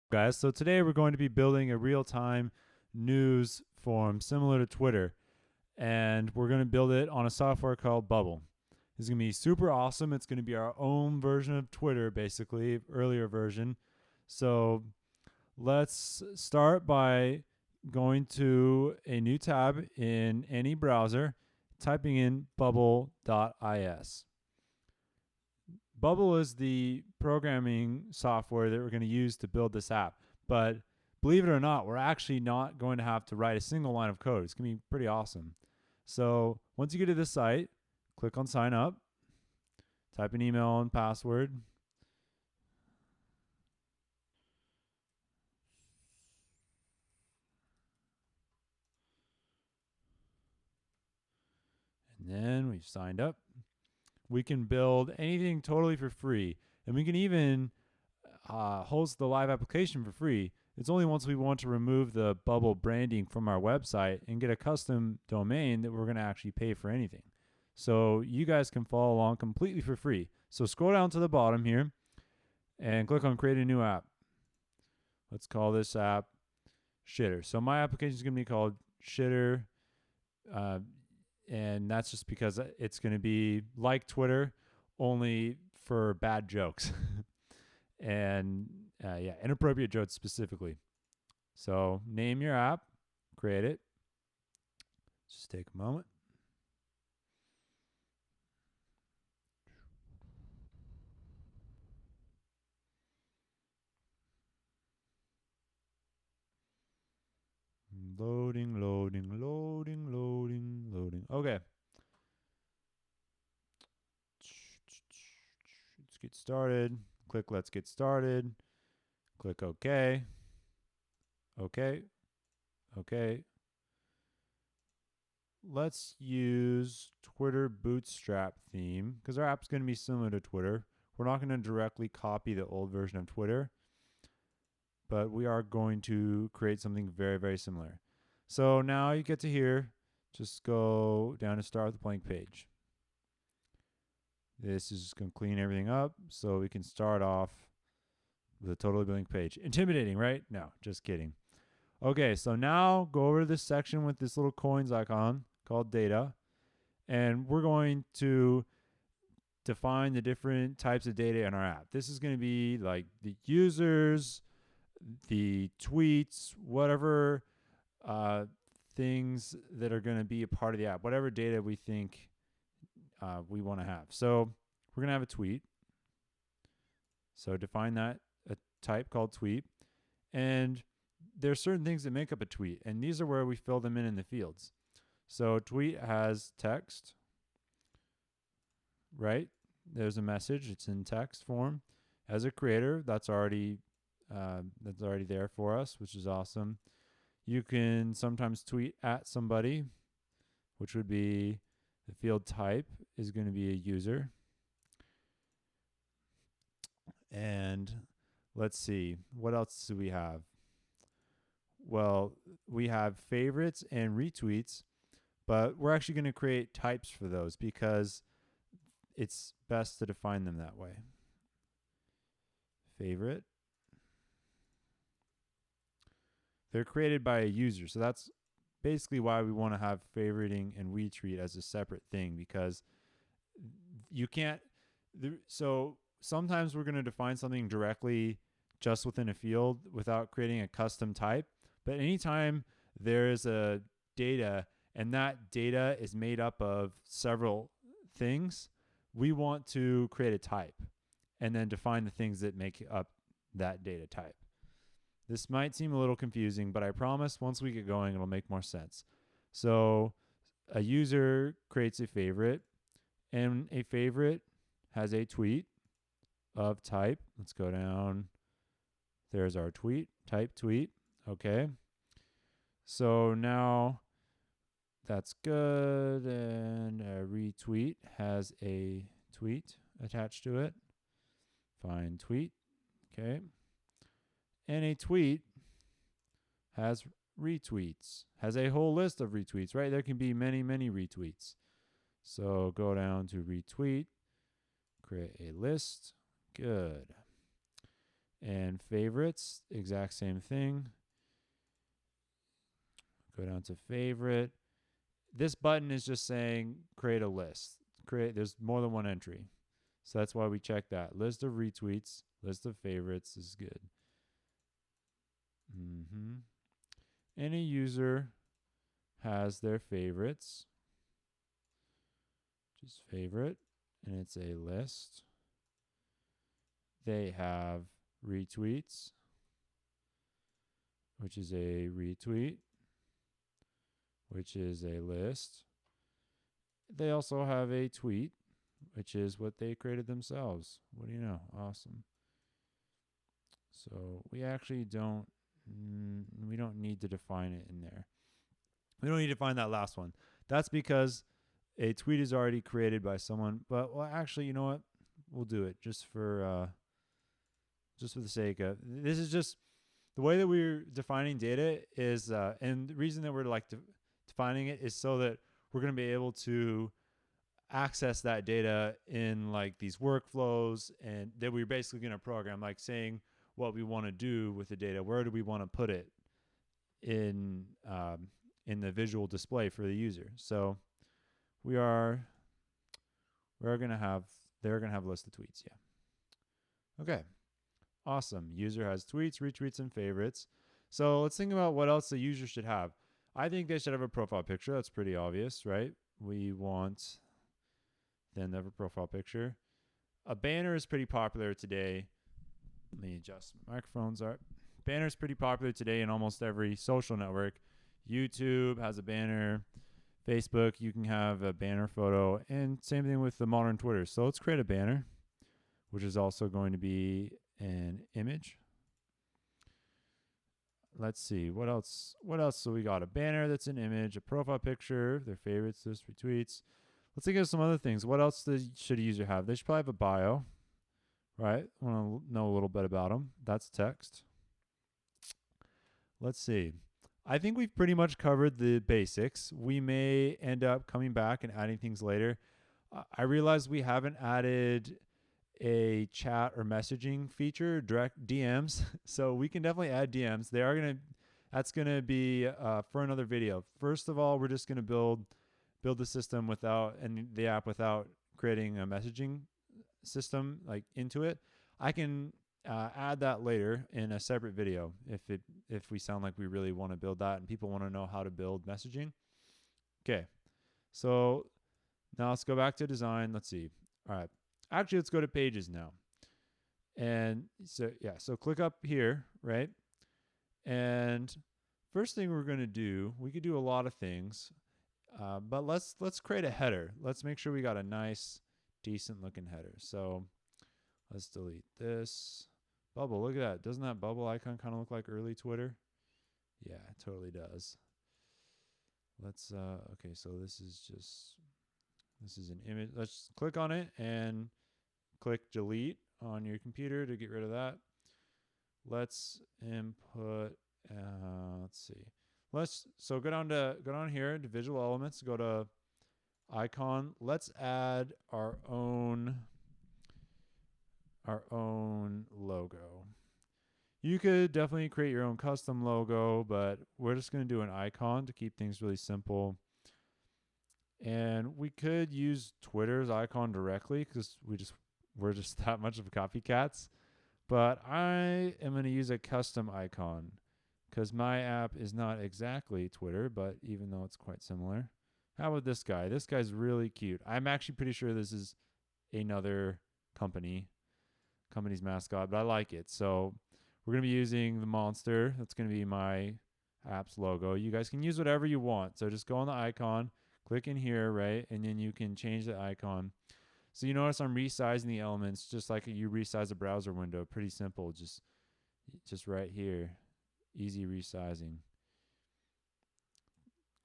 Guys, so today we're going to be building a real-time news form similar to Twitter, and we're going to build it on a software called Bubble. It's going to be super awesome. It's going to be our own version of Twitter, basically, earlier version. So let's start by going to a new tab in any browser, typing in bubble.is. Bubble is the programming software that we're going to use to build this app. But believe it or not, we're actually not going to have to write a single line of code. It's going to be pretty awesome. So once you get to this site, click on sign up, type an email and password. And then we've signed up. We can build anything totally for free. And we can even host the live application for free. It's only once we want to remove the Bubble branding from our website and get a custom domain that we're going to actually pay for anything. So you guys can follow along completely for free. So scroll down to the bottom here and click on create a new app. Let's call this app Shitter. So my application is going to be called Shitter. And that's just because it's going to be like Twitter, only for bad jokes. And inappropriate jokes specifically. So name your app, create it. Just take a moment. Loading. Okay. Let's get started. Click let's get started. Click OK. OK. Let's use Twitter Bootstrap theme because our app's going to be similar to Twitter. We're not going to directly copy the old version of Twitter, but we are going to create something very, very similar. So now you get to here. Just go down and start with a blank page. This is just going to clean everything up so we can start off with a totally blank page. Intimidating, right? No, just kidding. Okay, so now go over to this section with this little coins icon called data, and we're going to define the different types of data in our app. This is going to be like the users, the tweets, whatever things that are going to be a part of the app, whatever data we think we want to have. So we're going to have a tweet. So define that, a type called tweet. And there's certain things that make up a tweet, and these are where we fill them in the fields. So tweet has text, right? There's a message. It's in text form. As a creator, that's already there for us, which is awesome. You can sometimes tweet at somebody, which would be the field type is going to be a user. And let's see, what else do we have? Well, we have favorites and retweets, but we're actually going to create types for those because it's best to define them that way. Favorite. They're created by a user, so that's basically why we want to have favoriting and retweet as a separate thing, because you can't. So sometimes we're going to define something directly just within a field without creating a custom type. But anytime there is a data and that data is made up of several things, we want to create a type and then define the things that make up that data type. This might seem a little confusing, but I promise once we get going, it'll make more sense. So a user creates a favorite, and a favorite has a tweet of type. Let's go down. There's our tweet, type tweet. Okay. So now that's good. And a retweet has a tweet attached to it. Find tweet. Okay. And a tweet has retweets, has a whole list of retweets, right? There can be many, many retweets. So go down to retweet, create a list. Good. And favorites, exact same thing. Go down to favorite. This button is just saying create a list. There's more than one entry. So that's why we check that. List of retweets, list of favorites is good. Any user has their favorites. Just favorite, and it's a list. They have retweets, which is a retweet, which is a list. They also have a tweet, which is what they created themselves. What do you know? Awesome. So we actually don't need to define it in there. We don't need to find that last one. That's because a tweet is already created by someone. But well, actually, you know what? We'll do it just for the sake of this. Is just the way that we're defining data is, and the reason that we're defining it is so that we're going to be able to access that data in like these workflows, and that we're basically going to program, like saying what we want to do with the data. Where do we want to put it in the visual display for the user? So they're going to have a list of tweets. Yeah. Okay. Awesome. User has tweets, retweets, and favorites. So let's think about what else the user should have. I think they should have a profile picture. That's pretty obvious, right? We want them to have a profile picture. A banner is pretty popular today. Let me adjust my microphones. Banner is pretty popular today in almost every social network. YouTube has a banner. Facebook, you can have a banner photo. And same thing with the modern Twitter. So let's create a banner, which is also going to be an image. Let's see, what else? So we got a banner that's an image, a profile picture, their favorites, list, retweets. Let's think of some other things. What else should a user have? They should probably have a bio, right? I want to know a little bit about them. That's text. Let's see. I think we've pretty much covered the basics. We may end up coming back and adding things later. I realize we haven't added a chat or messaging feature, direct DMs. So we can definitely add DMs. That's gonna be for another video. First of all, we're just gonna build the system and the app without creating a messaging system like into it. I can add that later in a separate video if we sound like we really want to build that and people want to know how to build messaging. Okay, so now let's go back to design. Let's see. All right. Actually, let's go to pages now. And so click up here, right? And first thing we're going to do, we could do a lot of things, but let's create a header. Let's make sure we got a nice, decent looking header. So let's delete this. Bubble, look at that. Doesn't that bubble icon kind of look like early Twitter? Yeah, it totally does. Let's, okay, so this is an image. Let's click on it and click delete on your computer to get rid of that. Let's input, let's see. So go down here to visual elements, go to icon. Let's add our own logo. You could definitely create your own custom logo, but we're just going to do an icon to keep things really simple. And we could use Twitter's icon directly because we're just that much of copycats. But I am going to use a custom icon because my app is not exactly Twitter, but even though it's quite similar. How about this guy? This guy's really cute. I'm actually pretty sure this is another company's mascot, but I like it. So we're going to be using the monster. That's going to be my app's logo. You guys can use whatever you want. So just go on the icon, click in here, right? And then you can change the icon. So you notice I'm resizing the elements just like you resize a browser window. Pretty simple. Just right here. Easy resizing.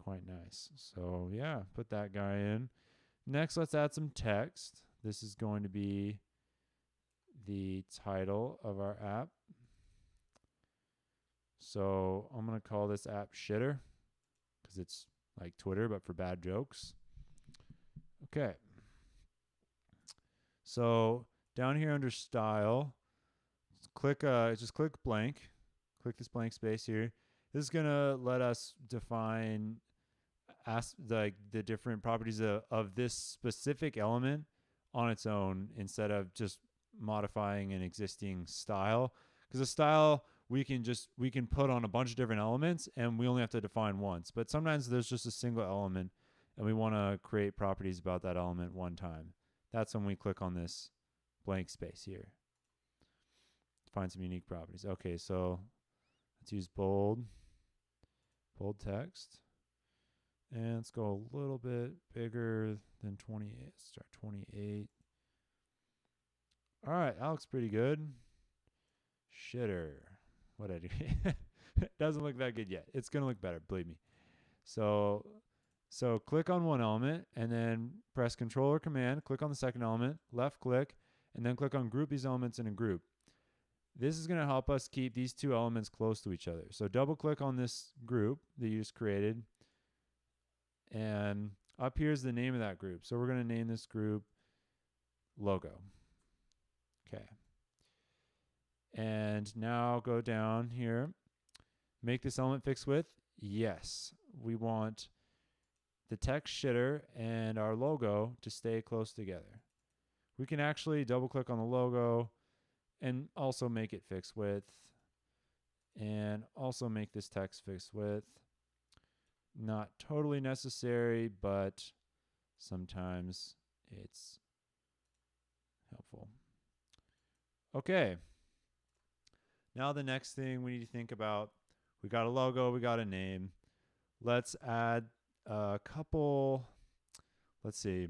Quite nice. So yeah, put that guy in. Next, let's add some text. This is going to be the title of our app. So I'm going to call this app Shitter because it's like Twitter, but for bad jokes. Okay. So down here under style, let's just click blank. Click this blank space here. This is gonna let us define the different properties of this specific element on its own instead of just modifying an existing style. Because a style we can put on a bunch of different elements and we only have to define once. But sometimes there's just a single element and we want to create properties about that element one time. That's when we click on this blank space here. Find some unique properties. Okay, so let's use bold text. And let's go a little bit bigger than 28. Let's start 28. All right, that looks pretty good. Shitter. What did I do? It doesn't look that good yet. It's going to look better, believe me. So click on one element and then press Control or Command. Click on the second element, left click, and then click on Group these elements in a group. This is going to help us keep these two elements close to each other. So double click on this group that you just created. And up here is the name of that group. So we're going to name this group logo. Okay. And now go down here. Make this element fixed width. Yes. We want the text shitter and our logo to stay close together. We can actually double click on the logo and also make it fixed width. And also make this text fixed width. Not totally necessary, but sometimes it's helpful. Okay. Now the next thing we need to think about, we got a logo, we got a name. Let's add a couple, let's see.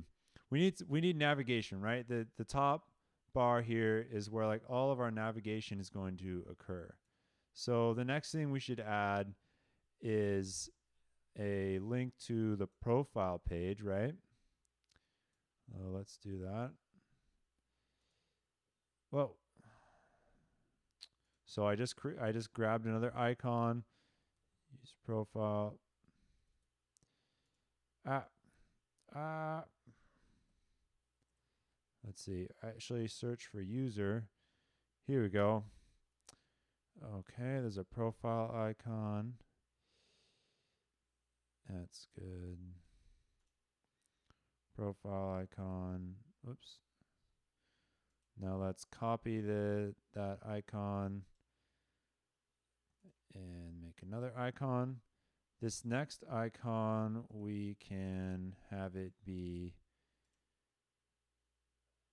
We need navigation, right? The top bar here is where like all of our navigation is going to occur. So the next thing we should add is a link to the profile page, right? Let's do that. Well, so I just grabbed another icon. Use profile. Let's see. Actually, search for user. Here we go. Okay, there's a profile icon. That's good. Profile icon. Oops. Now let's copy that icon and make another icon. This next icon, we can have it be,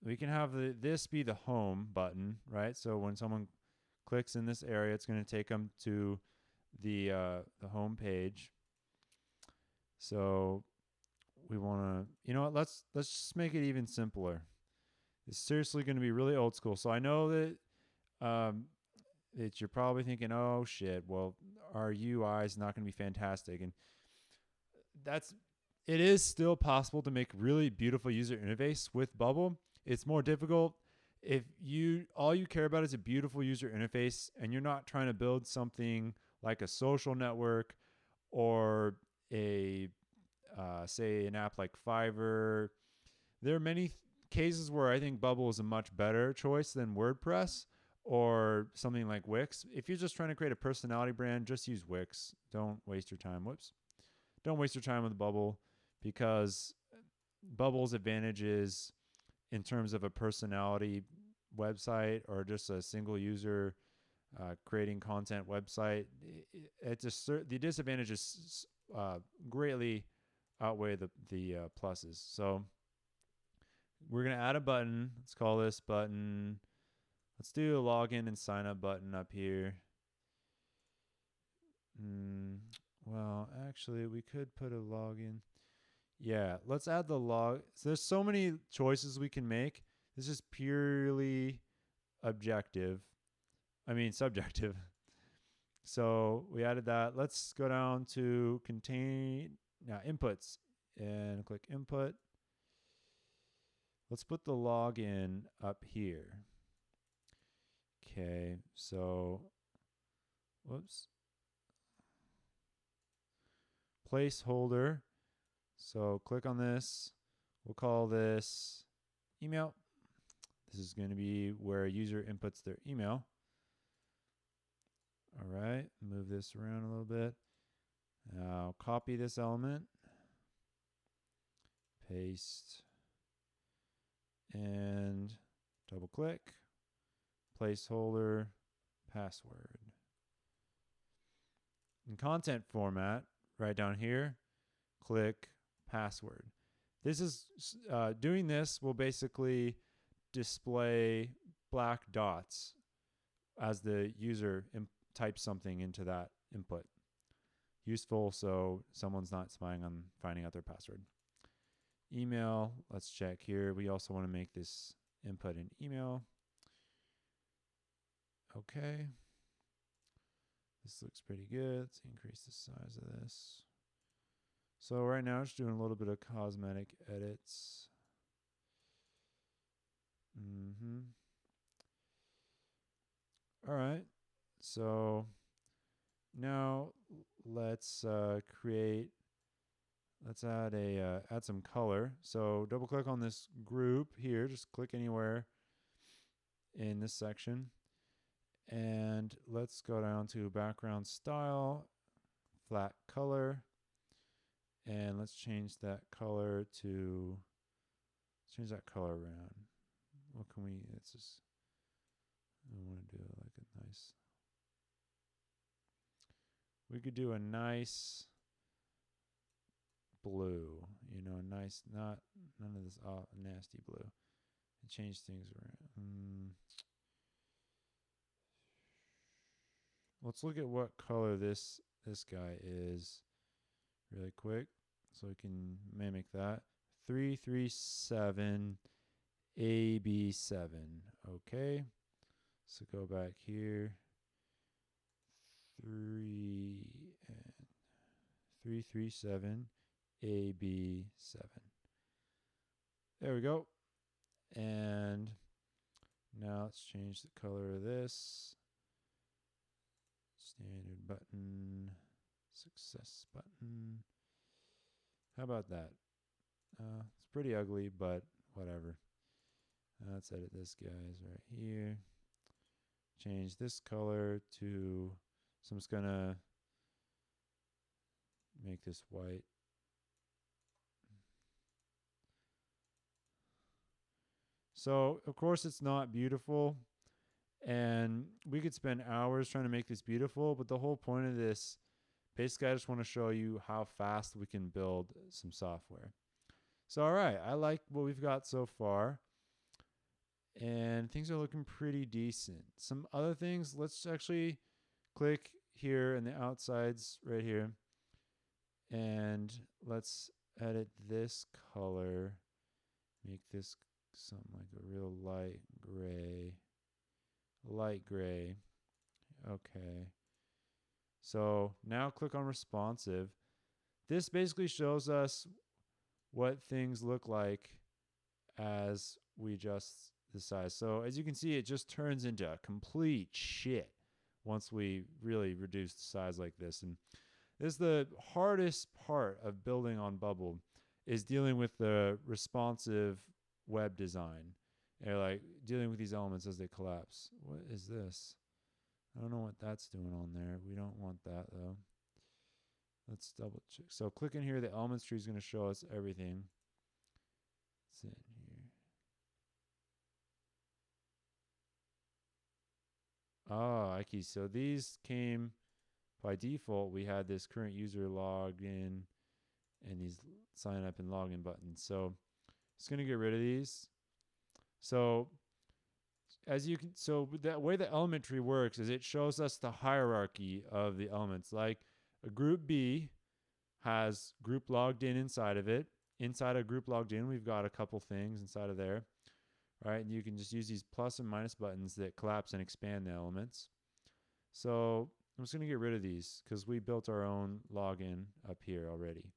we can have this be the home button, right? So when someone clicks in this area, it's going to take them to the home page. So we want to, you know what, let's just make it even simpler. It's seriously going to be really old school. So I know that you're probably thinking, oh shit, well, our UI is not going to be fantastic. And it is still possible to make really beautiful user interface with Bubble. It's more difficult if all you care about is a beautiful user interface and you're not trying to build something like a social network or say an app like Fiverr. There are many cases where I think Bubble is a much better choice than WordPress or something like Wix. If you're just trying to create a personality brand, just use Wix. Don't waste your time. Don't waste your time with Bubble, because Bubble's advantages in terms of a personality website or just a single user creating content website, the disadvantages greatly outweigh the pluses. So we're going to add a button. Let's call this button. Let's do a login and sign up button up here. Well, actually, we could put a login. Yeah, let's add the log. So there's so many choices we can make. This is purely subjective. So we added that. Let's go down to inputs and click input. Let's put the login up here. Okay, so, whoops. Placeholder. So click on this. We'll call this email. This is going to be where a user inputs their email. All right, move this around a little bit. Now copy this element, paste, and double click, placeholder, password. In content format, right down here, click password. This is doing this will basically display black dots as the user types something into that input. Useful so someone's not spying on finding out their password. Email, let's check here. We also want to make this input an email. Okay. This looks pretty good. Let's increase the size of this. So right now, just doing a little bit of cosmetic edits. All right. So now let's let's add some color. So double click on this group here. Just click anywhere in this section. And let's go down to background style, flat color. And let's change that color to, let's change that color around. What can we, it's just, I want to do like a nice, we could do a nice blue, you know, nice, none of this nasty blue. And change things around. Let's look at what color this guy is really quick so we can mimic that. 337 AB7. Okay. So go back here. 337 AB7. There we go. And now let's change the color of this. Standard button, success button. How about that? It's pretty ugly, but whatever. Let's edit this guy's right here. Change this color to, so I'm just gonna make this white. So of course it's not beautiful, and we could spend hours trying to make this beautiful, but the whole point of this, basically I just want to show you how fast we can build some software. So all right, I like what we've got so far, and things are looking pretty decent. Some other things, let's actually click here in the outsides right here, and let's edit this color, make this something like a real light gray. Okay. So now click on responsive. This basically shows us what things look like as we adjust the size. So as you can see, it just turns into complete shit once we really reduce the size like this. And this is the hardest part of building on Bubble, is dealing with the responsive web design. And like dealing with these elements as they collapse. What is this? I don't know what that's doing on there. We don't want that though. Let's double check. So click in here. The elements tree is going to show us everything. It's in here. Oh, okay. So these came by default. We had this current user logged in and these sign up and login buttons. So it's going to get rid of these. So as you can, so the way the element tree works is it shows us the hierarchy of the elements. Like a group B has group logged in inside of it. Inside of group logged in, we've got a couple things inside of there, right? And you can just use these plus and minus buttons that collapse and expand the elements. So I'm just going to get rid of these because we built our own login up here already.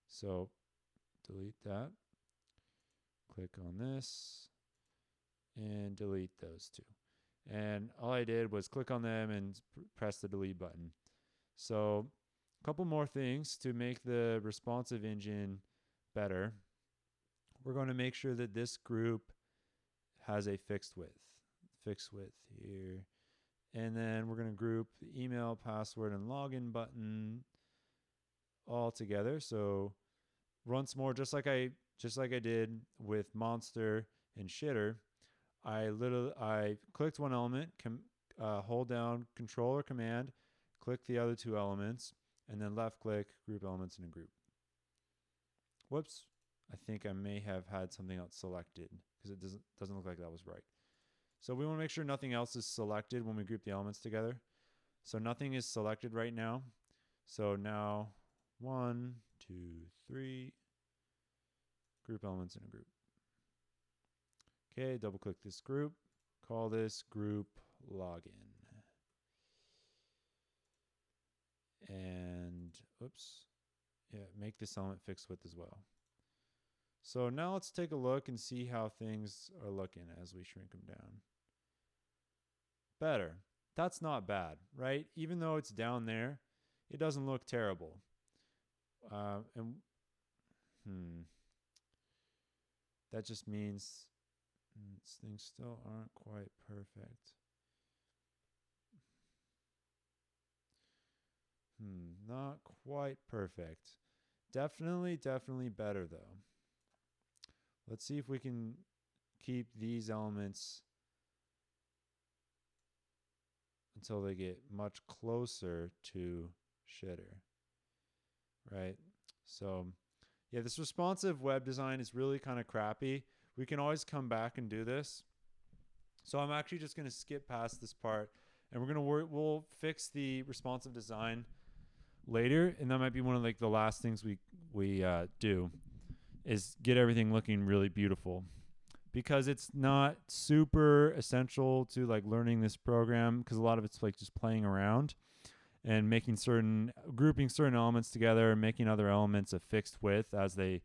So delete that. Click on this and delete those two. And all I did was click on them and press the delete button. So a couple more things to make the responsive engine better. We're going to make sure that this group has a fixed width. Fixed width here. And then we're going to group the email, password, and login button all together. So once more, just like I did with monster and shitter, I clicked one element, hold down Control or Command, click the other two elements, and then left click group elements in a group. Whoops, I think I may have had something else selected because it doesn't look like that was right. So we want to make sure nothing else is selected when we group the elements together. So nothing is selected right now. So now 1, 2, 3, group elements in a group. Okay, double click this group, call this group login. And oops, yeah, make this element fixed width as well. So now let's take a look and see how things are looking as we shrink them down. Better. That's not bad, right? Even though it's down there, it doesn't look terrible. That just means things still aren't quite perfect. Not quite perfect. Definitely better though. Let's see if we can keep these elements until they get much closer to shitter, right? So yeah, this responsive web design is really kind of crappy. We can always come back and do this. So I'm actually just going to skip past this part, and we'll fix the responsive design later, and that might be one of like the last things we do is get everything looking really beautiful, because it's not super essential to like learning this program, because a lot of it's like just playing around and grouping certain elements together and making other elements a fixed width as the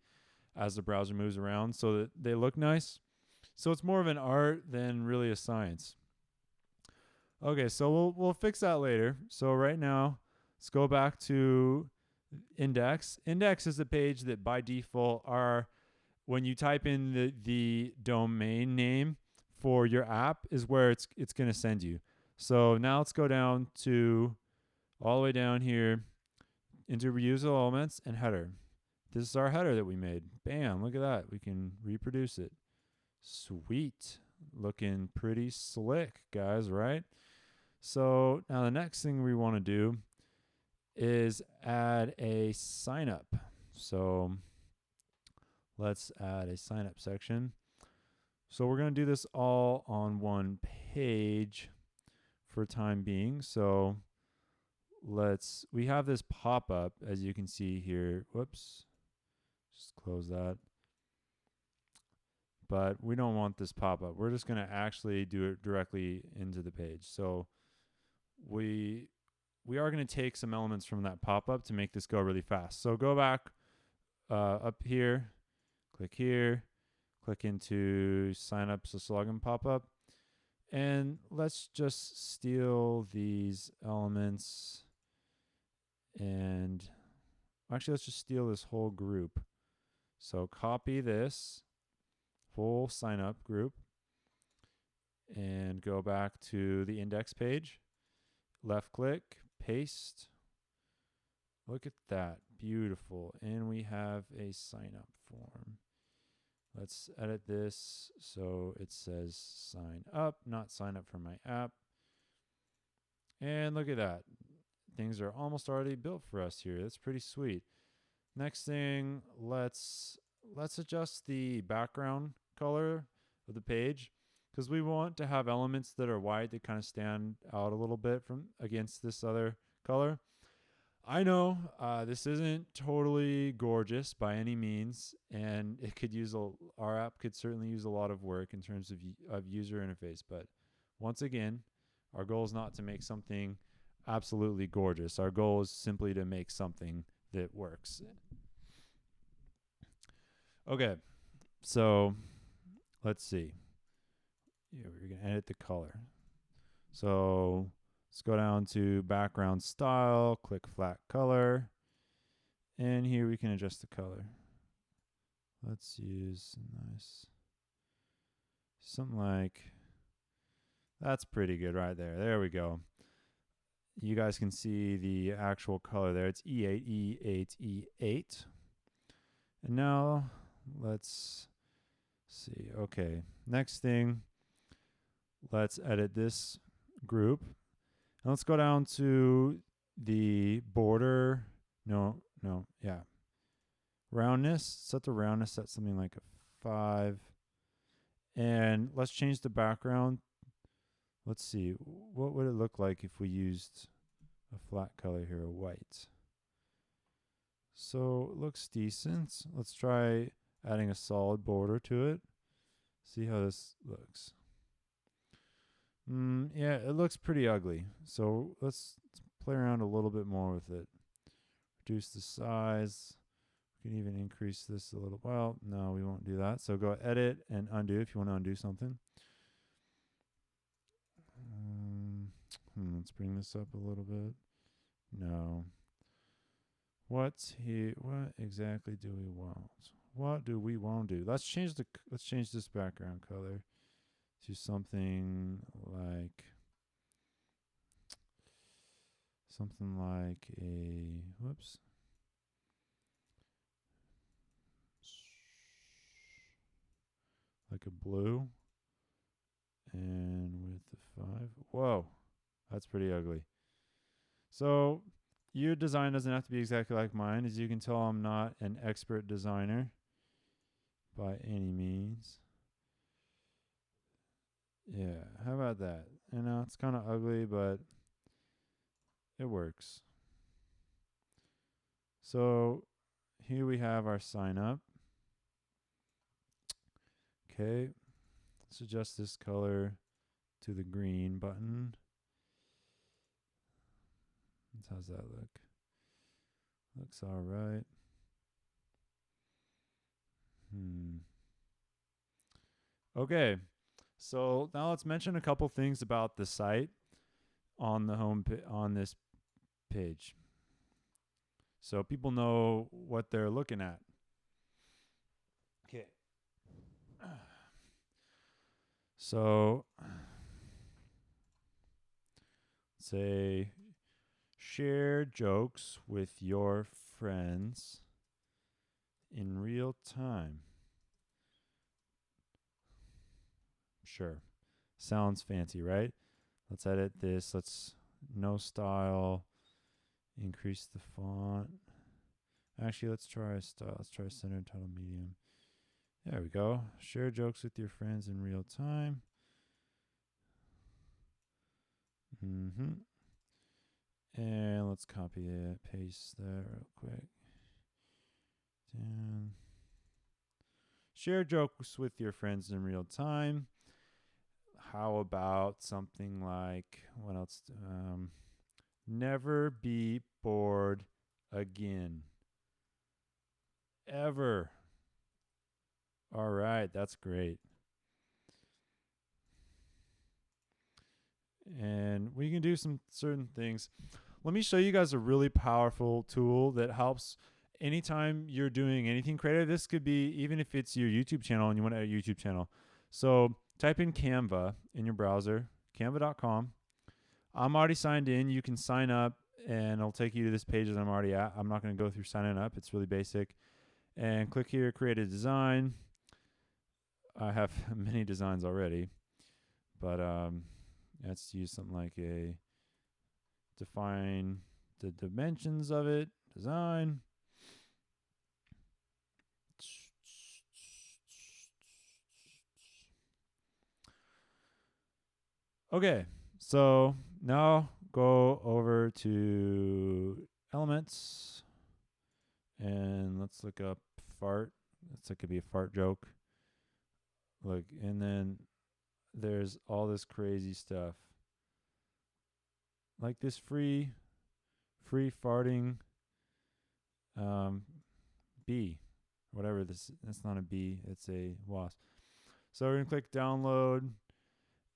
browser moves around so that they look nice. So it's more of an art than really a science. Okay, so we'll fix that later. So right now, let's go back to index. Index is the page that by default when you type in the domain name for your app is where it's going to send you. So now let's go down to all the way down here into reusable elements and header. This is our header that we made. Bam, look at that. We can reproduce it. Sweet. Looking pretty slick, guys, right? So now the next thing we want to do is add a sign up. So let's add a sign up section. So we're going to do this all on one page for time being. So we have this pop up, as you can see here. Whoops, just close that. But we don't want this pop up. We're just going to actually do it directly into the page. So we are going to take some elements from that pop up to make this go really fast. So go back up here, click into sign up / login pop up. And let's just steal these elements, and actually let's just steal this whole group. So copy this full sign up group and go back to the index page, left click, paste. Look at that, beautiful. And we have a sign up form. Let's edit this so it says sign up, not sign up for my app. And look at that. Things are almost already built for us here. That's pretty sweet. Next thing, let's adjust the background color of the page, because we want to have elements that are white that kind of stand out a little bit from against this other color. I know this isn't totally gorgeous by any means, and it could our app could certainly use a lot of work in terms of user interface. But once again, our goal is not to make something absolutely gorgeous. Our goal is simply to make something that works. Okay, so let's see. Yeah, we're gonna edit the color. So let's go down to background style, click flat color, and here we can adjust the color. Let's use something like That's pretty good right there. There we go. You guys can see the actual color there. It's E8, E8, E8. And now let's see. Okay, next thing, let's edit this group. And let's go down to the border. Yeah. Roundness. Set the roundness at something like a 5. And let's change the background. Let's see. What would it look like if we used a flat color here, a white? So it looks decent. Let's try adding a solid border to it. See how this looks. Yeah, it looks pretty ugly. So let's play around a little bit more with it. Reduce the size. We can even increase this a little. Well, no, we won't do that. So go edit and undo if you want to undo something. Let's bring this up a little bit. No. What's here? What exactly do we want? What do we want to do? Let's change this background color to something like a like a blue, and with the 5. Whoa, that's pretty ugly. So your design doesn't have to be exactly like mine. As you can tell, I'm not an expert designer by any means. Yeah, how about that? You know, it's kind of ugly, but it works. So here we have our sign up. Okay, let's adjust this color to the green button. How's that look? Looks all right. Okay, so now let's mention a couple things about the site on the on this page, so people know what they're looking at. Okay. So say share jokes with your friends in real time. Sure. Sounds fancy, right? Let's edit this. Let's no style. Increase the font. Actually, let's try style. Let's try center, title, medium. There we go. Share jokes with your friends in real time. And let's copy it, paste that real quick. Down. Share jokes with your friends in real time. How about something like, what else? Never be bored again. Ever. All right, that's great. And we can do some certain things. Let me show you guys a really powerful tool that helps anytime you're doing anything creative. This could be even if it's your YouTube channel and you want to add a YouTube channel. So type in Canva in your browser, canva.com. I'm already signed in. You can sign up and it'll take you to this page that I'm already at. I'm not going to go through signing up. It's really basic. And click here, create a design. I have many designs already, but let's use something like define the dimensions of it, design. Okay, so now go over to elements and let's look up fart. That could be a fart joke. Look, and then there's all this crazy stuff. Like this free farting bee. Whatever this, it's not a bee, it's a wasp. So we're gonna click download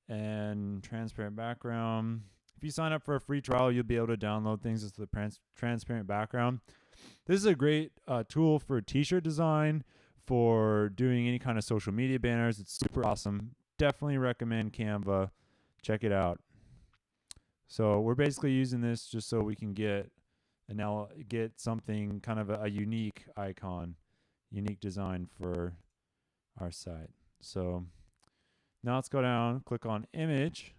and transparent background. If you sign up for a free trial, you'll be able to download things with the transparent background. This is a great tool for t-shirt design, for doing any kind of social media banners. It's super awesome. Definitely recommend Canva. Check it out. So we're basically using this just so we can get something kind of a unique icon, unique design for our site. So now let's go down, click on image,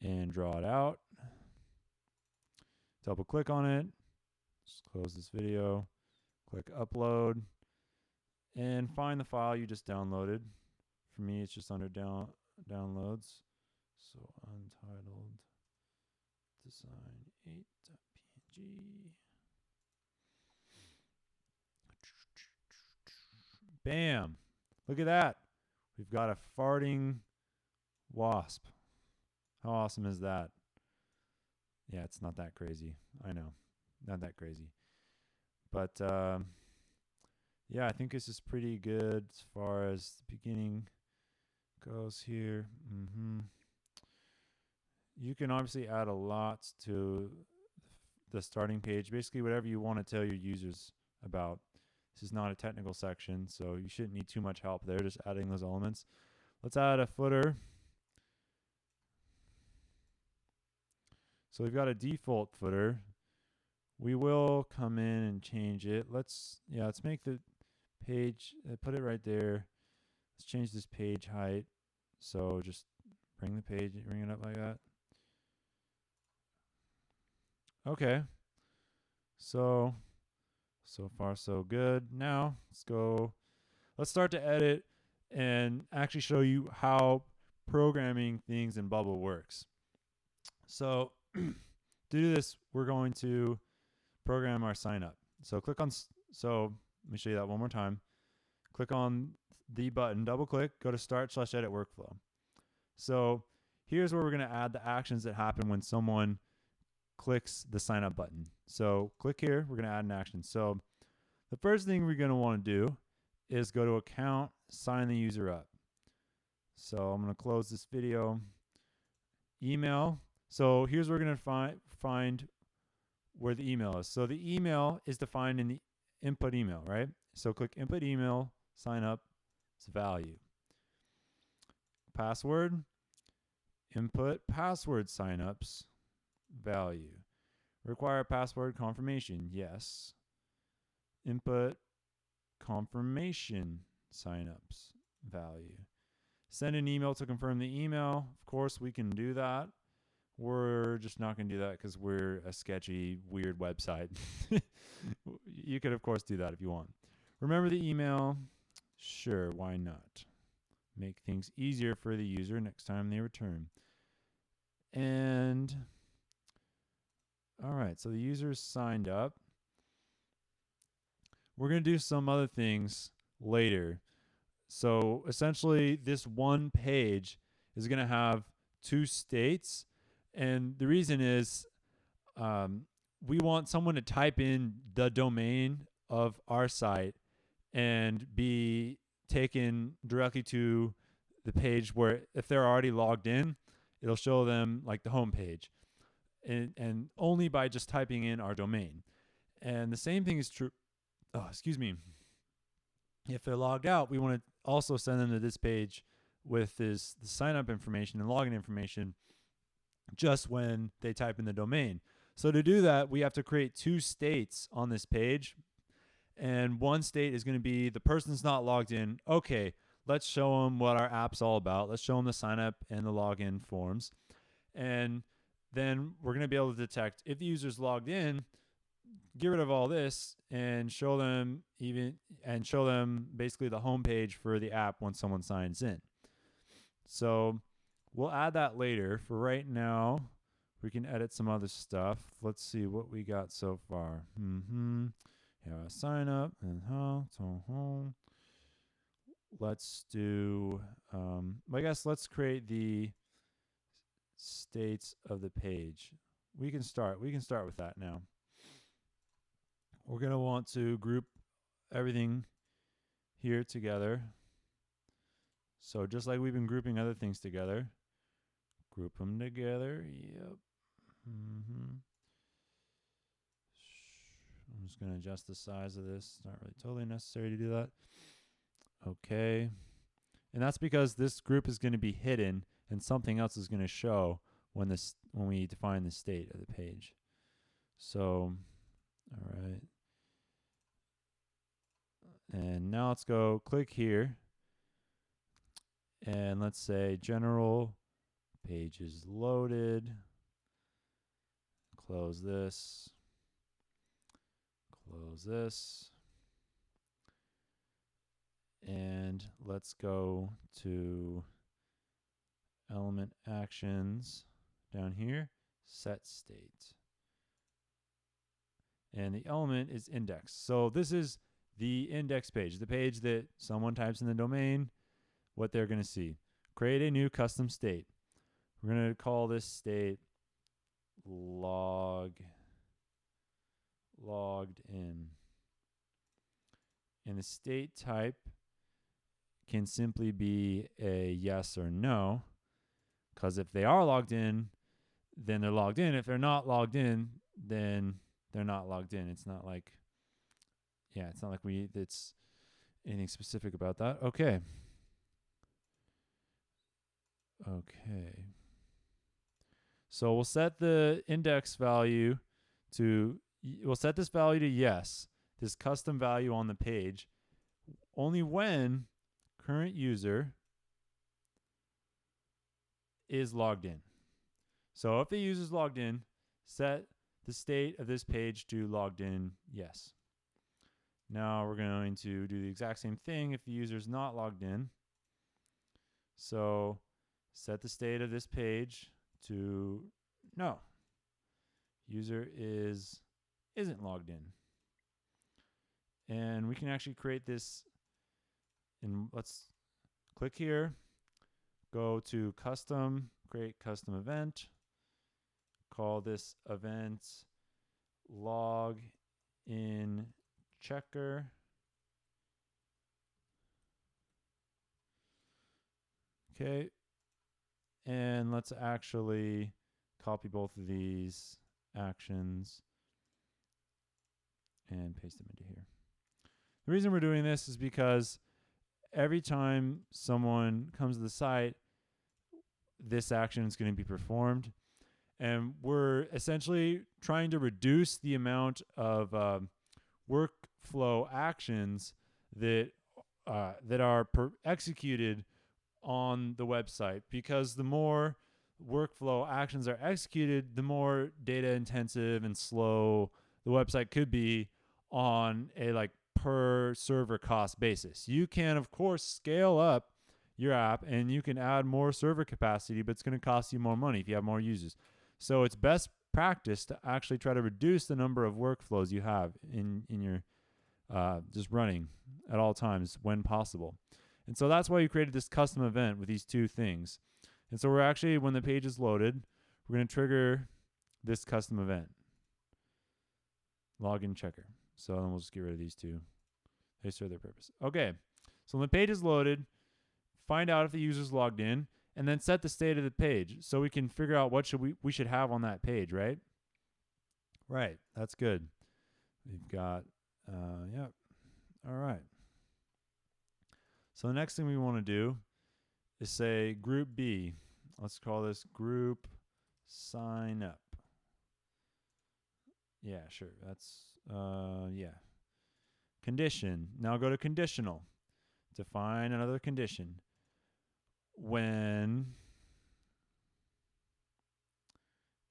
and draw it out. Double click on it. Just close this video. Click upload. And find the file you just downloaded. For me, it's just under downloads. So untitled design8.png. Bam. Look at that. We've got a farting wasp. How awesome is that? Yeah, it's not that crazy. I know. Not that crazy. But yeah, I think this is pretty good as far as the beginning goes here. You can obviously add a lot to the starting page. Basically, whatever you want to tell your users about. This is not a technical section, so you shouldn't need too much help there, just adding those elements. Let's add a footer. So we've got a default footer. We will come in and change it. Let's make the page, put it right there. Let's change this page height. So just bring it up like that. Okay. So far so good. Now let's start to edit and actually show you how programming things in Bubble works. So to do this, we're going to program our sign up. So let me show you that one more time. Click on the button, double click, go to start/edit workflow. So here's where we're going to add the actions that happen when someone clicks the sign up button. So click here, we're going to add an action. So the first thing we're going to want to do is go to account, sign the user up. So I'm going to close this video. Email. So here's where we're going to find where the email is. So the email is defined in the input email, right? So click input email, sign up, it's value. Password, input password signups, value. Require password confirmation, yes. Input confirmation signups, value. Send an email to confirm the email. Of course, we can do that. We're just not going to do that because we're a sketchy, weird website. You could, of course, do that if you want. Remember the email? Sure, why not? Make things easier for the user next time they return. And, all right, so the user's signed up. We're going to do some other things later. So essentially, this one page is going to have two states. And the reason is we want someone to type in the domain of our site and be taken directly to the page where if they're already logged in, it'll show them like the home page. And only by just typing in our domain. And the same thing is true. Oh, excuse me. If they're logged out, we want to also send them to this page with the sign up information and login information just when they type in the domain. So to do that, we have to create two states on this page. And one state is going to be the person's not logged in. Okay, let's show them what our app's all about. Let's show them the sign up and the login forms. And then we're going to be able to detect if the user's logged in, get rid of all this and show them basically the home page for the app when someone signs in. So we'll add that later. For right now, we can edit some other stuff. Let's see what we got so far. Yeah, sign up and home. Let's do, I guess let's create the states of the page. We can start with that now. We're going to want to group everything here together. So just like we've been grouping other things together, group them together. Yep. I'm just going to adjust the size of this. It's not really totally necessary to do that. Okay. And that's because this group is going to be hidden and something else is going to show when we define the state of the page. So, all right. And now let's go click here. And let's say general page is loaded. Close this. Close this. And let's go to element actions down here, set state. And the element is index. So this is the index page, the page that someone types in the domain, what they're going to see. Create a new custom state. We're going to call this state logged in. And the state type can simply be a yes or no, because if they are logged in, then they're logged in. If they're not logged in, then they're not logged in. It's not like, yeah, it's not like it's anything specific about that. Okay. Okay. So we'll set the index value to, we'll set this value to yes, this custom value on the page, only when current user is logged in. So if the user is logged in, set the state of this page to logged in yes. Now we're going to do the exact same thing if the user is not logged in. So set the state of this page to no. User isn't logged in. And we can actually create this, and let's click here, go to custom, create custom event, call this event log in checker. Okay. And let's actually copy both of these actions and paste them into here. The reason we're doing this is because every time someone comes to the site, this action is going to be performed. And we're essentially trying to reduce the amount of workflow actions that are executed on the website, because the more workflow actions are executed, the more data intensive and slow the website could be on a per server cost basis. You can of course scale up your app and you can add more server capacity, but it's going to cost you more money if you have more users. So it's best practice to actually try to reduce the number of workflows you have in your just running at all times when possible. And so that's why you created this custom event with these two things. And so we're actually, when the page is loaded, we're going to trigger this custom event, login checker. So then we'll just get rid of these two. They serve their purpose. Okay. So when the page is loaded, find out if the user's logged in, and then set the state of the page so we can figure out what we should have on that page, right? Right. That's good. We've got, yeah. All right. So the next thing we want to do is say group B. Let's call this group sign up. Yeah, sure. That's, yeah. Condition. Now go to conditional. Define another condition. When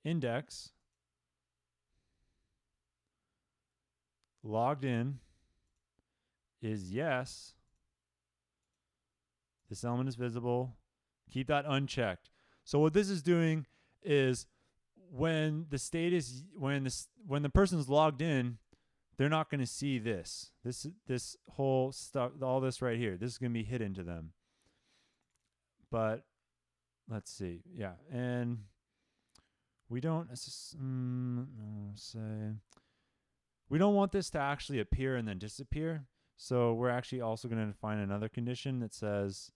index logged in is yes, this element is visible. Keep that unchecked. So what this is doing is when the state is when the person's logged in, they're not going to see this whole stuff, all this right here. This is going to be hidden to them. But let's see. Yeah, and we don't we don't want this to actually appear and then disappear. So we're actually also going to define another condition that says,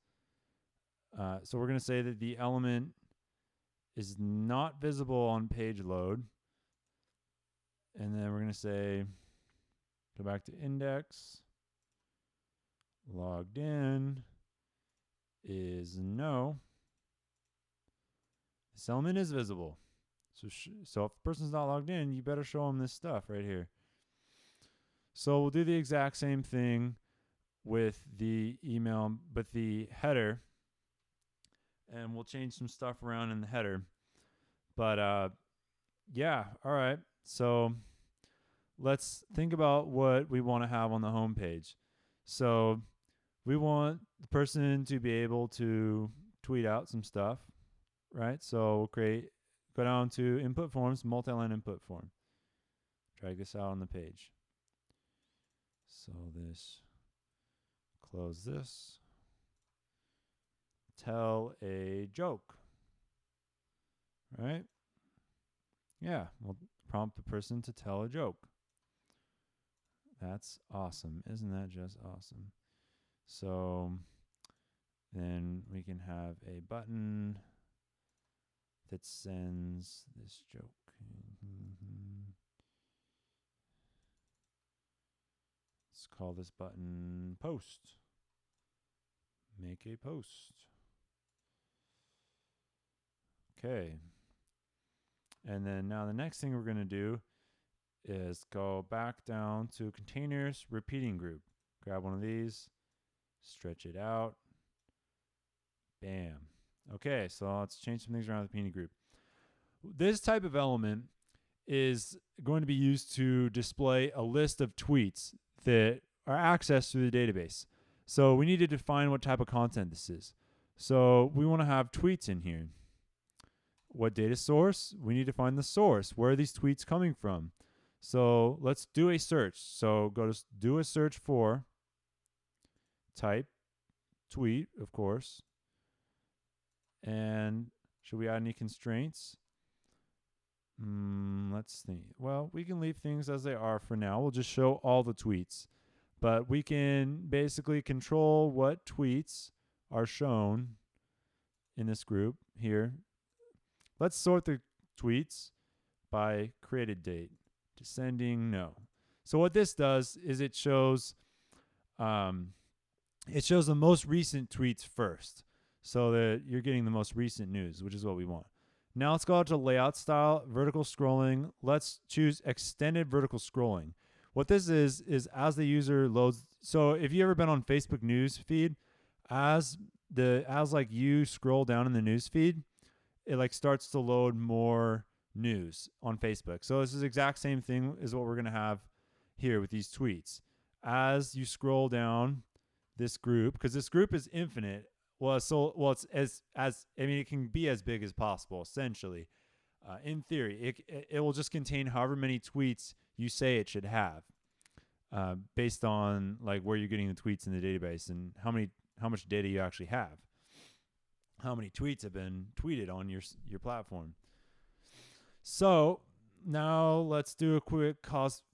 so we're going to say that the element is not visible on page load. And then we're going to say, go back to index, logged in is no. This element is visible. So if the person's not logged in, you better show them this stuff right here. So we'll do the exact same thing with the email, but the header, and we'll change some stuff around in the header. But yeah, all right. So let's think about what we want to have on the home page. So we want the person to be able to tweet out some stuff, right? So we'll go down to input forms, multi-line input form. Drag this out on the page. So close this. Tell a joke, right? Yeah, we'll prompt the person to tell a joke. That's awesome. Isn't that just awesome? So then we can have a button that sends this joke. Let's call this button post. Make a post. Okay. And then now the next thing we're going to do is go back down to containers repeating group. Grab one of these, stretch it out. Bam. Okay, so let's change some things around with the Pinna Group. This type of element is going to be used to display a list of tweets that are accessed through the database. So we need to define what type of content this is. So we want to have tweets in here. What data source? We need to find the source. Where are these tweets coming from? So let's do a search. So go to do a search for type tweet, of course. And should we add any constraints? Let's see. Well, we can leave things as they are for now. We'll just show all the tweets. But we can basically control what tweets are shown in this group here. Let's sort the tweets by created date. Descending, no. So what this does is it shows the most recent tweets first, so that you're getting the most recent news, which is what we want. Now let's go out to layout style, vertical scrolling. Let's choose extended vertical scrolling. What this is as the user loads. So if you ever been on Facebook news feed, as like you scroll down in the news feed, it like starts to load more news on Facebook. So this is the exact same thing as what we're going to have here with these tweets. As you scroll down this group, because this group is infinite. It's it can be as big as possible, essentially. In theory, it will just contain however many tweets you say it should have, based on like where you're getting the tweets in the database and how much data you actually have. How many tweets have been tweeted on your platform. So now let's do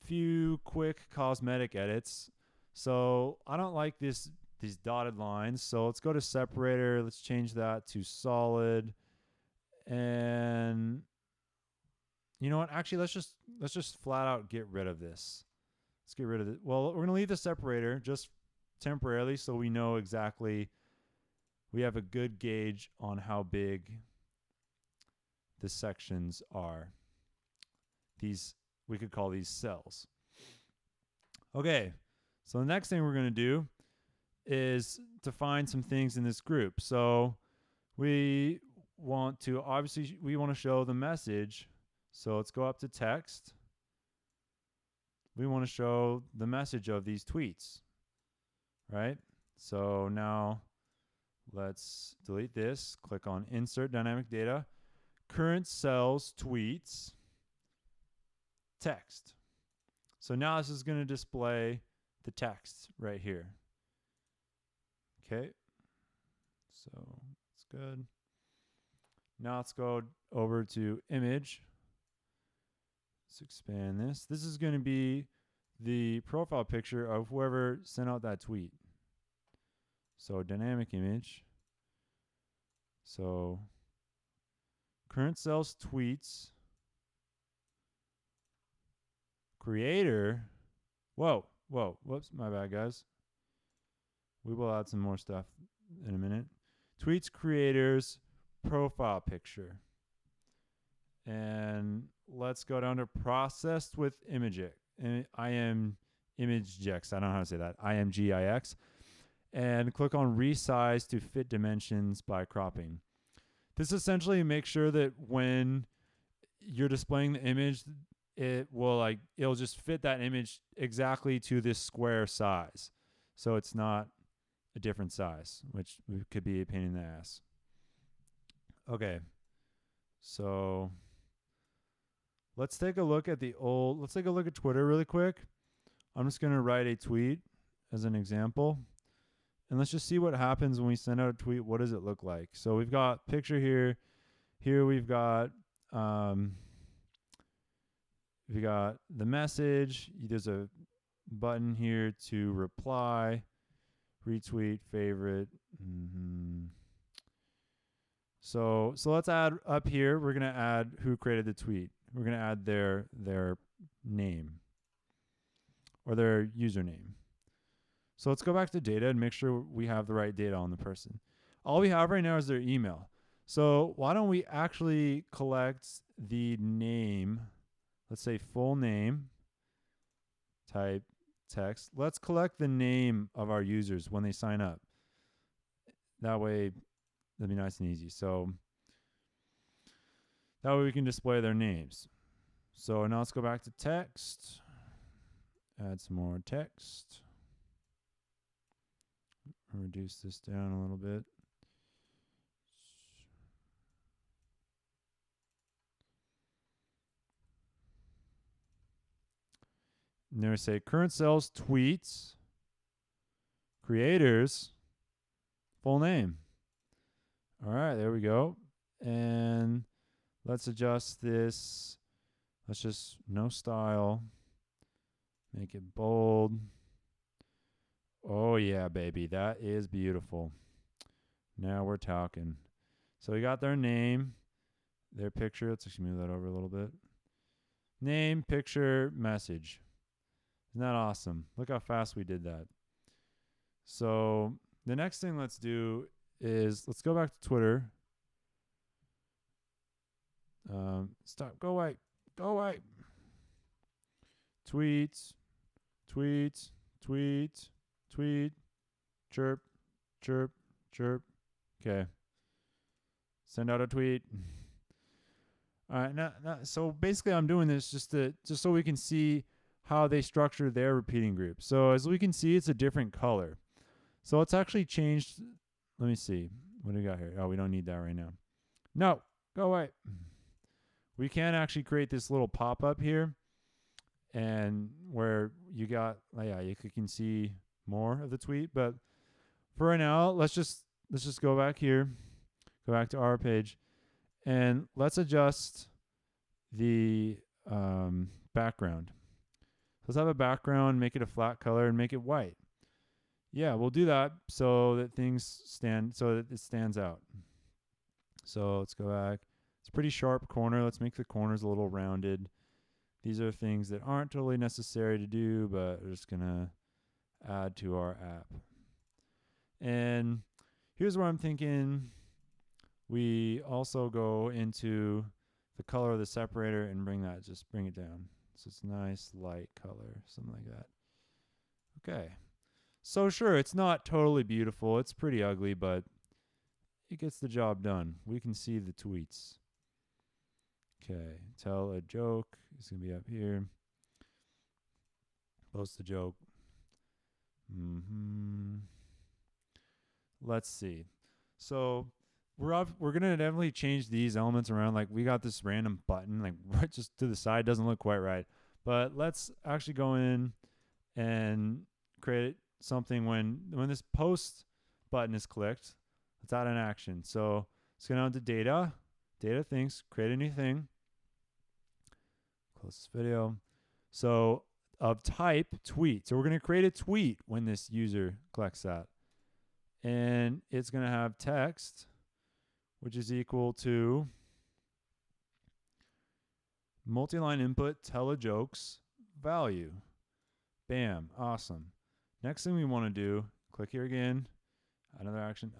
few quick cosmetic edits. So I don't like these dotted lines. So let's go to separator. Let's change that to solid. And you know what? Actually, let's just flat out get rid of this. Let's get rid of it. Well, we're going to leave the separator just temporarily so we know exactly. We have a good gauge on how big the sections are. We could call these cells. Okay, so the next thing we're going to do is define some things in this group. So we want to show the message. So let's go up to text. We want to show the message of these tweets, right? So now let's delete this. Click on Insert Dynamic Data. Current cells, tweets, text. So now this is going to display the text right here. Okay. So that's good. Now let's go over to image. Let's expand this. This is going to be the profile picture of whoever sent out that tweet. So dynamic image. So current cells, tweets, creator. Whoops, my bad, guys. We will add some more stuff in a minute. Tweets, creators, profile picture. And let's go down to processed with ImGix. ImGix. I don't know how to say that. ImGix. And click on resize to fit dimensions by cropping. This essentially makes sure that when you're displaying the image, it'll just fit that image exactly to this square size. So it's not a different size, which could be a pain in the ass. Okay. So let's take a look at Twitter really quick. I'm just going to write a tweet as an example. And let's just see what happens when we send out a tweet. What does it look like? So we've got picture here. Here we've got the message. There's a button here to reply, retweet, favorite. So let's add up here. We're gonna add who created the tweet. We're gonna add their name or their username. So let's go back to data and make sure we have the right data on the person. All we have right now is their email. So why don't we actually collect the name? Let's say full name, type text. Let's collect the name of our users when they sign up. That way, that'd be nice and easy. So that way we can display their names. So now let's go back to text. Add some more text. Reduce this down a little bit. And there we say current sales tweets, creators, full name. All right, there we go. And let's adjust this. Let's just no style. Make it bold. Oh yeah, baby. That is beautiful. Now we're talking. So we got their name, their picture. Let's just move that over a little bit. Name, picture, message. Isn't that awesome? Look how fast we did that. So the next thing let's do is let's go back to Twitter. Stop. Go away. Go away. Tweets. Tweet. Chirp. Chirp. Okay. Send out a tweet. All right. Now, so basically, I'm doing this just so we can see how they structure their repeating group. So as we can see, it's a different color. So it's actually changed. Let me see. What do we got here? Oh, we don't need that right now. No, go away. We can actually create this little pop-up here, and where you got, you can see more of the tweet. But for right now, let's just go back here, go back to our page, and let's adjust the background. Let's have a background, make it a flat color, and make it white. Yeah, we'll do that so that it stands out. So let's go back. It's a pretty sharp corner. Let's make the corners a little rounded. These are things that aren't totally necessary to do, but we're just gonna add to our app. And here's where I'm thinking we also go into the color of the separator and bring it down. So it's nice light color, something like that. Okay. So sure, it's not totally beautiful. It's pretty ugly, but it gets the job done. We can see the tweets. Okay. Tell a joke. It's going to be up here. Post the joke. Let's see. So we're going to definitely change these elements around. Like we got this random button like right just to the side. Doesn't look quite right. But let's actually go in and create something when this post button is clicked. Let's add an action. So let's go down to data things, create a new thing. Close this video. So of type tweet. So we're going to create a tweet when this user collects that. And it's going to have text, which is equal to multi-line input, telejokes, value. Bam. Awesome. Next thing we want to do, click here again, another action,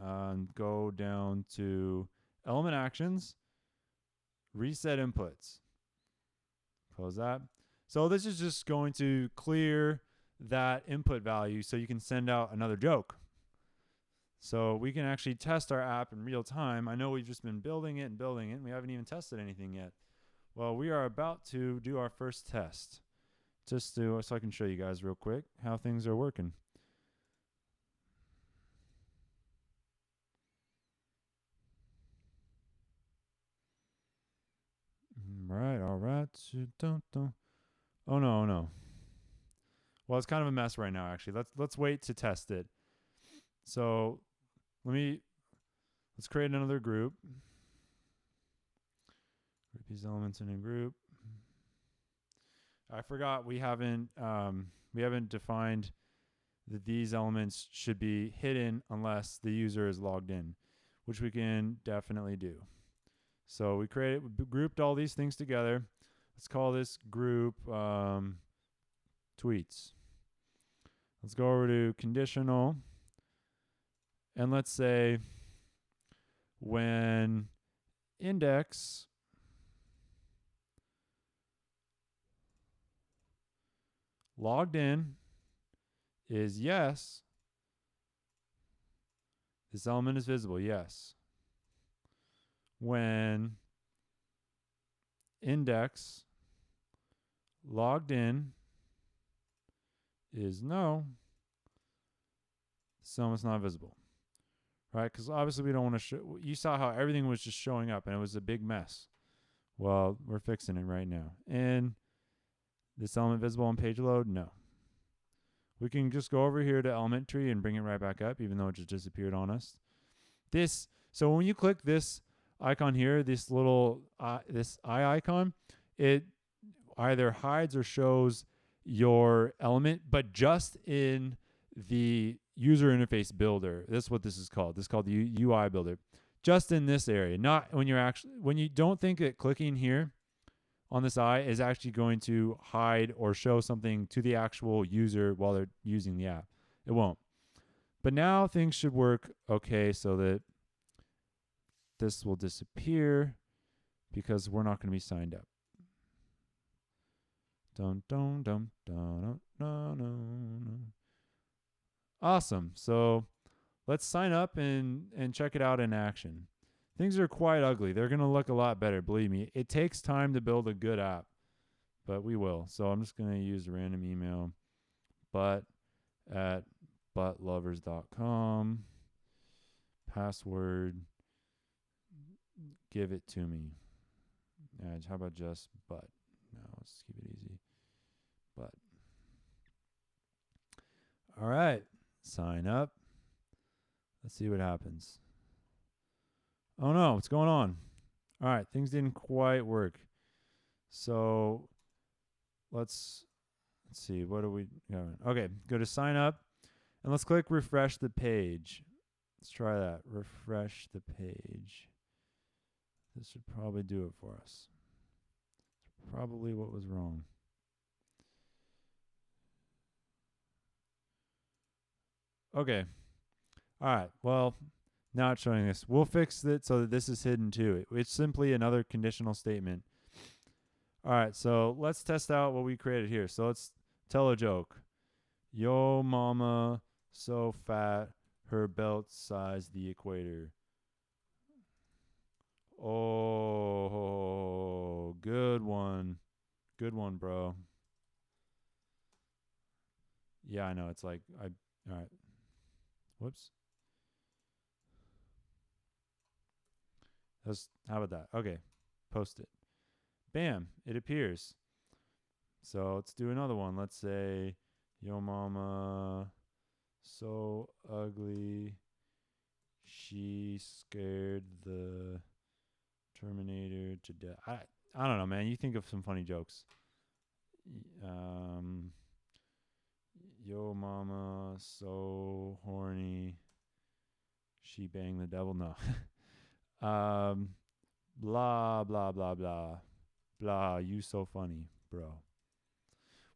go down to element actions, reset inputs. Close that. So this is just going to clear that input value so you can send out another joke. So we can actually test our app in real time. I know we've just been building it and building it, and we haven't even tested anything yet. Well, we are about to do our first test. Just so I can show you guys real quick how things are working. All right. Oh no. Well, it's kind of a mess right now, actually. Let's wait to test it. So let's create another group. Group these elements in a group. I forgot we haven't defined that these elements should be hidden unless the user is logged in, which we can definitely do. So we grouped all these things together. Let's call this group tweets. Let's go over to conditional. And let's say when index logged in is yes, this element is visible, yes. When index logged in is no, this element's not visible. Right? Because obviously we don't want to show. You saw how everything was just showing up and it was a big mess. Well, we're fixing it right now. And this element visible on page load? No. We can just go over here to element tree and bring it right back up, even though it just disappeared on us. So when you click this icon here, this little this eye icon, it either hides or shows your element, but just in the user interface builder. That's what this is called. This is called the UI builder. Just in this area, not when you don't think that clicking here on this eye is actually going to hide or show something to the actual user while they're using the app. It won't. But now things should work okay so that this will disappear because we're not going to be signed up. Dun, dun, dun, dun, dun, dun, dun. Awesome. So let's sign up and check it out in action. Things are quite ugly. They're going to look a lot better. Believe me, it takes time to build a good app, but we will. So I'm just going to use a random email, butt@buttlovers.com. Password, give it to me. How about just butt? No, let's keep it easy. Butt. All right. Sign up. Let's see what happens. Oh no, what's going on? All right, things didn't quite work. So let's see. What are we going? Okay, go to sign up and let's click refresh the page. Let's try that. Refresh the page. This should probably do it for us. Probably what was wrong. Okay. All right. Well, now it's showing this. We'll fix it so that this is hidden too. It's simply another conditional statement. All right. So let's test out what we created here. So let's tell a joke. Yo mama so fat, her belt size the equator. Oh, good one. Good one, bro. Yeah, I know. It's like, all right. Whoops. How about that? Okay. Post it. Bam. It appears. So let's do another one. Let's say, yo mama so ugly, she scared the Terminator to death. I don't know, man. You think of some funny jokes. Yo mama so horny, she banged the devil. No. Blah blah blah blah blah. You so funny, bro.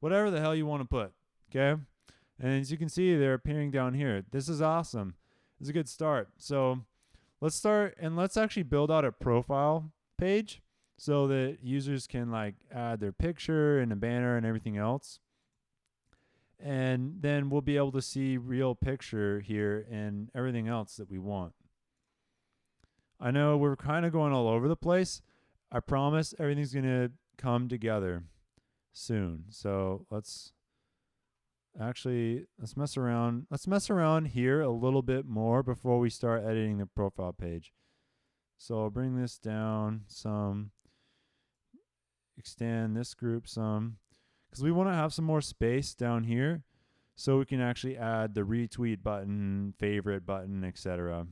Whatever the hell you want to put. Okay. And as you can see, they're appearing down here. This is awesome. It's a good start. So let's start and let's actually build out a profile page so that users can like add their picture and a banner and everything else. And then we'll be able to see real picture here and everything else that we want. I know we're kind of going all over the place. I promise everything's going to come together soon. So let's mess around. Let's mess around here a little bit more before we start editing the profile page. So I'll bring this down some, extend this group some, because we want to have some more space down here so we can actually add the retweet button, favorite button, etc.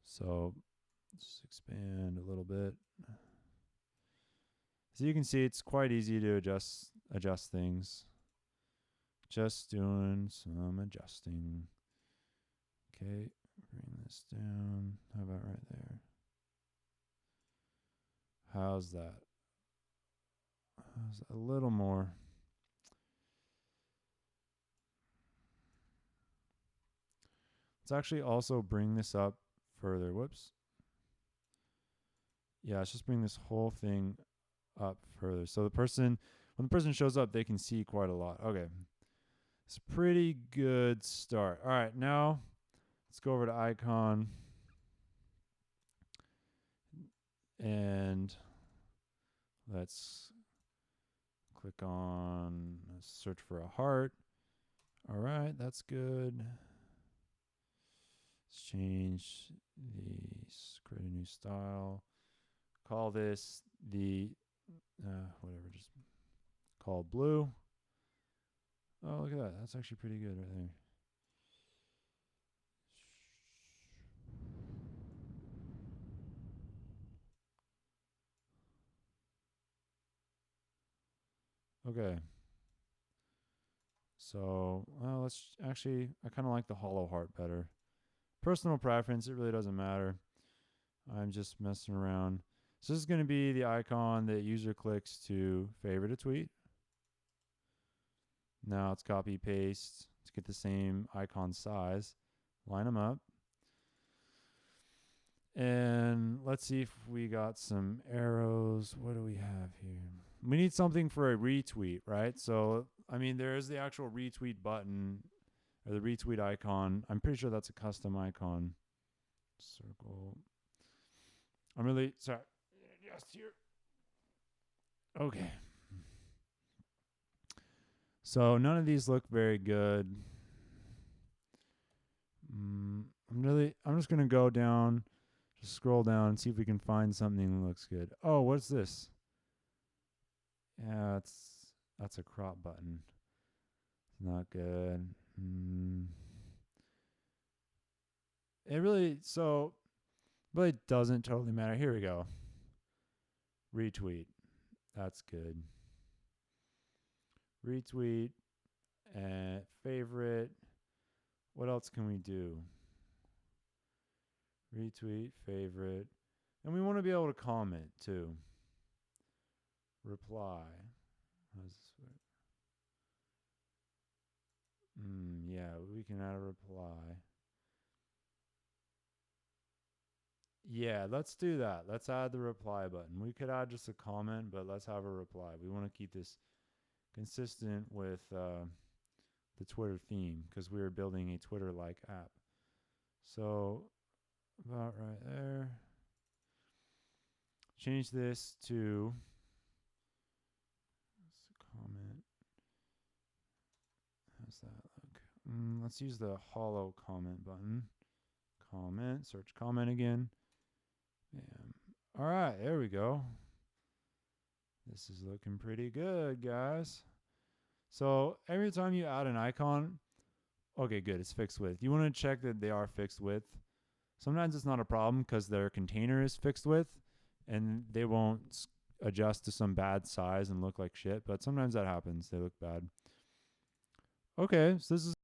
So just expand a little bit. So you can see it's quite easy to adjust things. Just doing some adjusting. Okay, bring this down. How about right there? How's that? How's a little more? Let's actually also bring this up further. Whoops. Yeah, let's just bring this whole thing up further. So when the person shows up, they can see quite a lot. Okay. It's a pretty good start. All right, now let's go over to icon. And let's click on search for a heart. All right, that's good. Let's change create a new style. Call this the, whatever, just call blue. Oh, look at that. That's actually pretty good right there. Okay. So, let's actually, I kind of like the hollow heart better. Personal preference, it really doesn't matter. I'm just messing around. So this is going to be the icon that user clicks to favorite a tweet. Now let's copy paste to get the same icon size. Line them up. And let's see if we got some arrows. What do we have here? We need something for a retweet, right? So, I mean, there is the actual retweet button or the retweet icon. I'm pretty sure that's a custom icon. Circle. I'm really sorry. Just here. Okay. So none of these look very good. I'm just going to go down, just scroll down and see if we can find something that looks good. Oh, what's this? Yeah, that's a crop button. It's not good. It really doesn't totally matter. Here we go. Retweet. That's good. Retweet and favorite. What else can we do? Retweet, favorite. And we want to be able to comment too. Reply. How's this work? Yeah, we can add a reply. Yeah, let's do that. Let's add the reply button. We could add just a comment, but let's have a reply. We want to keep this consistent with the Twitter theme because we are building a Twitter-like app. So about right there. Change this to comment. How's that look? Let's use the hollow comment button. Comment, search comment again. Bam. All right, there we go. This is looking pretty good, guys. So every time you add an icon, okay, good, it's fixed width. You want to check that they are fixed width. Sometimes it's not a problem because their container is fixed width and they won't adjust to some bad size and look like shit, but sometimes that happens. They look bad. Okay, so this is